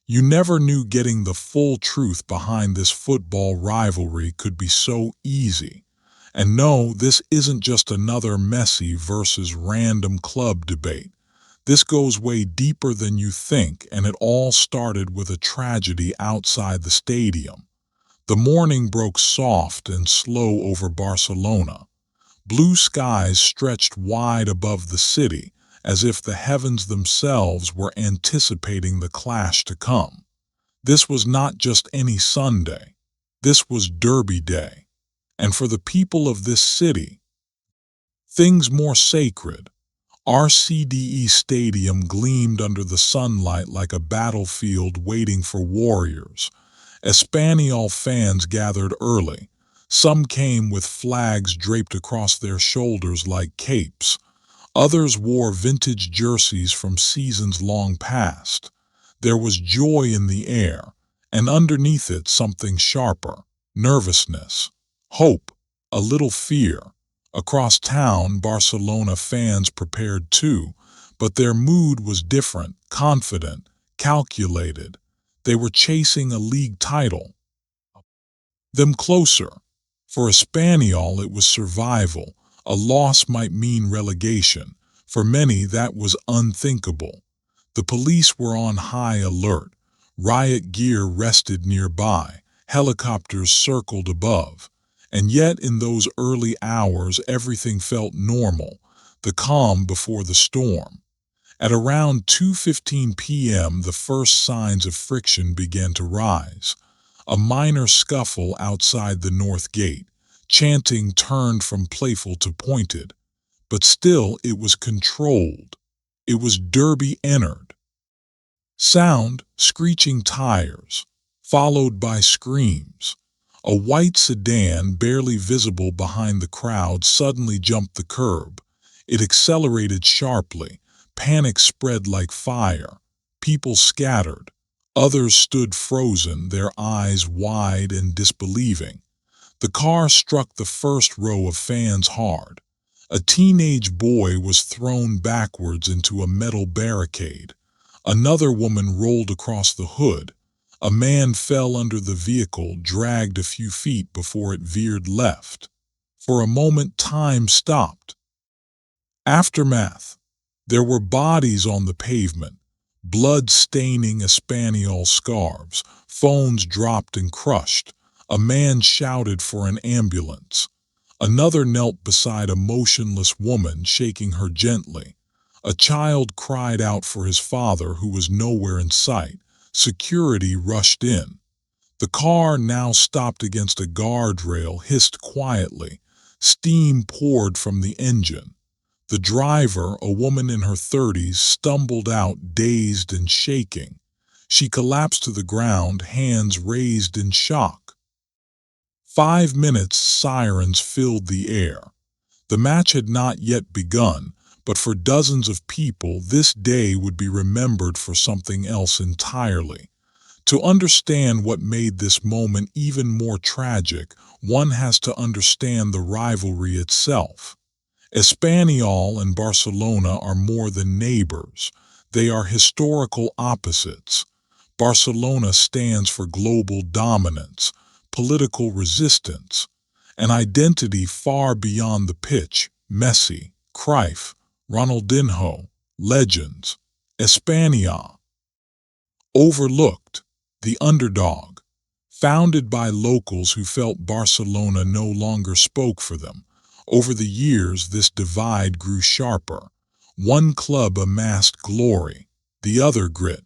You never knew getting the full truth behind this football rivalry could be so easy. And no, this isn't just another Messi versus random club debate. This goes way deeper than you think, and it all started with a tragedy outside the stadium. The morning broke soft and slow over Barcelona. Blue skies stretched wide above the city, as if the heavens themselves were anticipating the clash to come. This was not just any Sunday. This was Derby Day. And for the people of this city, things more sacred. RCDE Stadium gleamed under the sunlight like a battlefield waiting for warriors. Espanyol fans gathered early. Some came with flags draped across their shoulders like capes. Others wore vintage jerseys from seasons long past. There was joy in the air, and underneath it something sharper: nervousness, hope, a little fear. Across town, Barcelona fans prepared too, but their mood was different, confident, calculated. They were chasing a league title. Them closer. For Espanyol it was survival. A loss might mean relegation. For many that was unthinkable. The police were on high alert. Riot gear rested nearby. Helicopters circled above. And yet in those early hours everything felt normal, the calm before the storm. At around 2:15 p.m. the first signs of friction began to rise. A minor scuffle outside the north gate. Chanting turned from playful to pointed. But still it was controlled. It was Derby entered. Sound, screeching tires, followed by screams. A white sedan, barely visible behind the crowd, suddenly jumped the curb. It accelerated sharply. Panic spread like fire. People scattered. Others stood frozen, their eyes wide and disbelieving. The car struck the first row of fans hard. A teenage boy was thrown backwards into a metal barricade. Another woman rolled across the hood. A man fell under the vehicle, dragged a few feet before it veered left. For a moment time stopped. Aftermath. There were bodies on the pavement, blood staining Espanyol scarves, phones dropped and crushed. A man shouted for an ambulance. Another knelt beside a motionless woman, shaking her gently. A child cried out for his father, who was nowhere in sight. Security rushed in. The car, now stopped against a guardrail, hissed quietly. Steam poured from the engine. The driver, a woman in her 30s, stumbled out, dazed and shaking. She collapsed to the ground, hands raised in shock. 5 minutes, sirens filled the air. The match had not yet begun, but for dozens of people this day would be remembered for something else entirely. To understand what made this moment even more tragic, one has to understand the rivalry itself. Espanyol and Barcelona are more than neighbors. They are historical opposites. Barcelona stands for global dominance, political resistance, an identity far beyond the pitch. Messi, Cruyff, Ronaldinho, legends. Espanya, overlooked, the underdog, founded by locals who felt Barcelona no longer spoke for them. Over the years, this divide grew sharper. One club amassed glory, the other grit.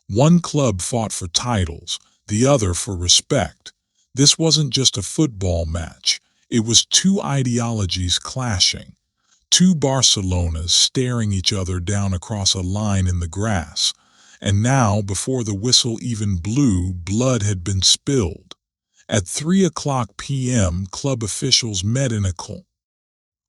One club fought for titles, the other for respect. This wasn't just a football match. It was two ideologies clashing. Two Barcelonas staring each other down across a line in the grass. And now, before the whistle even blew, blood had been spilled. At 3 p.m., club officials met in a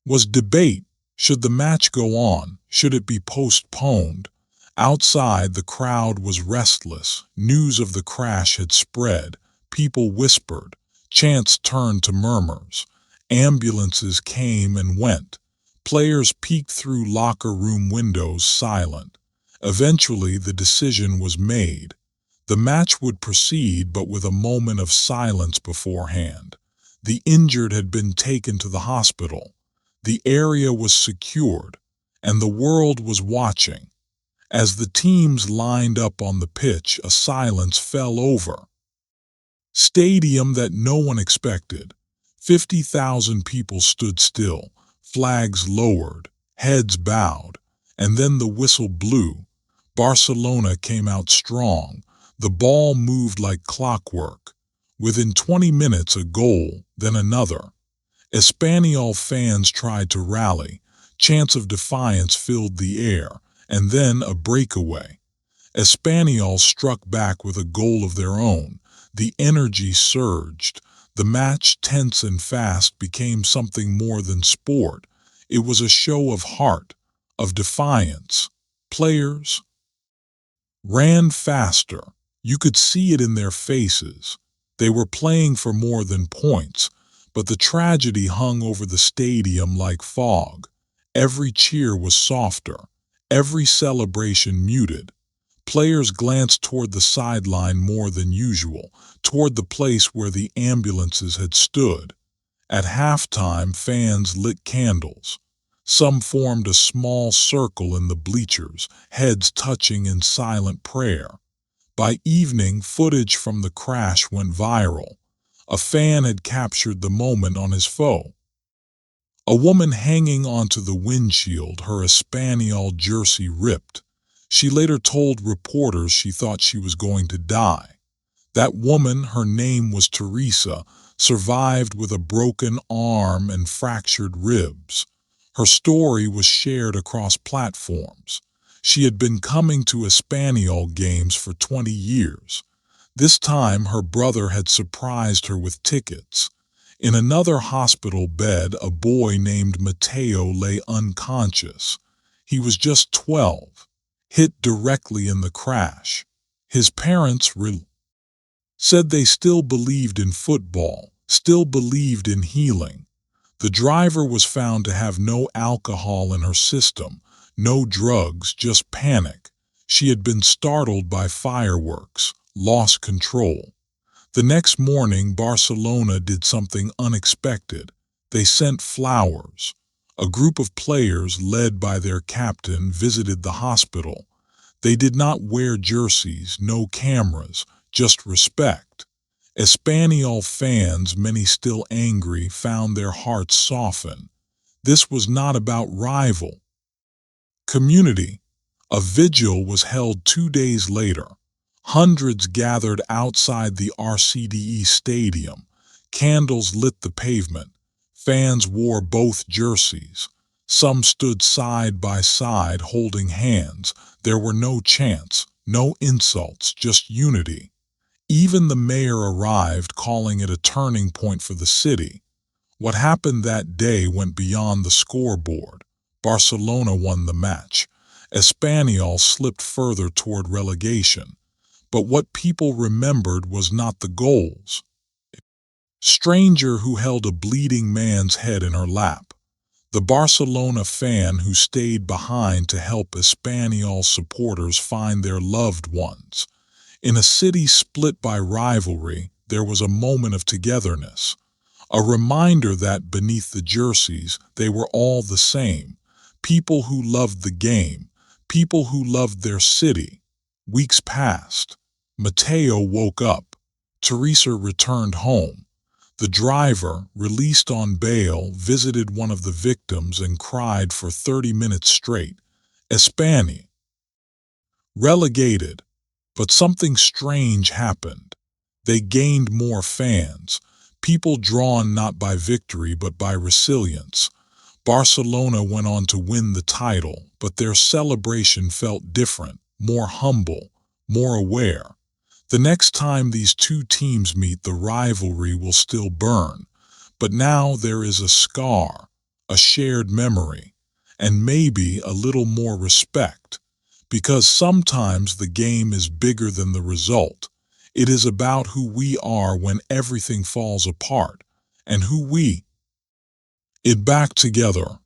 was debate. Should the match go on? Should it be postponed? Outside, the crowd was restless. News of the crash had spread. People whispered. Chants turned to murmurs. Ambulances came and went. Players peeked through locker room windows, silent. Eventually, the decision was made. The match would proceed, but with a moment of silence beforehand. The injured had been taken to the hospital. The area was secured, and the world was watching. As the teams lined up on the pitch, a silence fell over. Stadium that no one expected. 50,000 people stood still, flags lowered, heads bowed, and then the whistle blew. Barcelona came out strong. The ball moved like clockwork. Within 20 minutes, a goal, then another. Espanyol fans tried to rally. Chants of defiance filled the air, and then a breakaway. Espanyol struck back with a goal of their own. The energy surged. The match, tense and fast, became something more than sport. It was a show of heart, of defiance. Players ran faster. You could see it in their faces. They were playing for more than points, but the tragedy hung over the stadium like fog. Every cheer was softer, every celebration muted. Players glanced toward the sideline more than usual, toward the place where the ambulances had stood. At halftime, fans lit candles. Some formed a small circle in the bleachers, heads touching in silent prayer. By evening, footage from the crash went viral. A fan had captured the moment on his phone. A woman hanging onto the windshield, her Espanyol jersey ripped. She later told reporters she thought she was going to die. That woman, her name was Teresa, survived with a broken arm and fractured ribs. Her story was shared across platforms. She had been coming to Espanyol games for 20 years. This time her brother had surprised her with tickets. In another hospital bed, a boy named Mateo lay unconscious. He was just 12, hit directly in the crash. His parents said they still believed in football, still believed in healing. The driver was found to have no alcohol in her system, no drugs, just panic. She had been startled by fireworks, lost control. The next morning, Barcelona did something unexpected. They sent flowers. A group of players, led by their captain, visited the hospital. They did not wear jerseys, no cameras, just respect. Espanyol fans, many still angry, found their hearts soften. This was not about rival. Community. A vigil was held 2 days later. Hundreds gathered outside the RCDE stadium. Candles lit the pavement. Fans wore both jerseys. Some stood side by side holding hands. There were no chants, no insults, just unity. Even the mayor arrived, calling it a turning point for the city. What happened that day went beyond the scoreboard. Barcelona won the match. Espanyol slipped further toward relegation. But what people remembered was not the goals. Stranger who held a bleeding man's head in her lap. The Barcelona fan who stayed behind to help Espanyol supporters find their loved ones. In a city split by rivalry, there was a moment of togetherness. A reminder that beneath the jerseys, they were all the same. People who loved the game. People who loved their city. Weeks passed. Mateo woke up. Teresa returned home. The driver, released on bail, visited one of the victims and cried for 30 minutes straight. Espany. Relegated. But something strange happened. They gained more fans. People drawn not by victory but by resilience. Barcelona went on to win the title, but their celebration felt different, more humble, more aware. The next time these two teams meet, the rivalry will still burn. But now there is a scar, a shared memory, and maybe a little more respect. Because sometimes the game is bigger than the result. It is about who we are when everything falls apart, and who we it back together.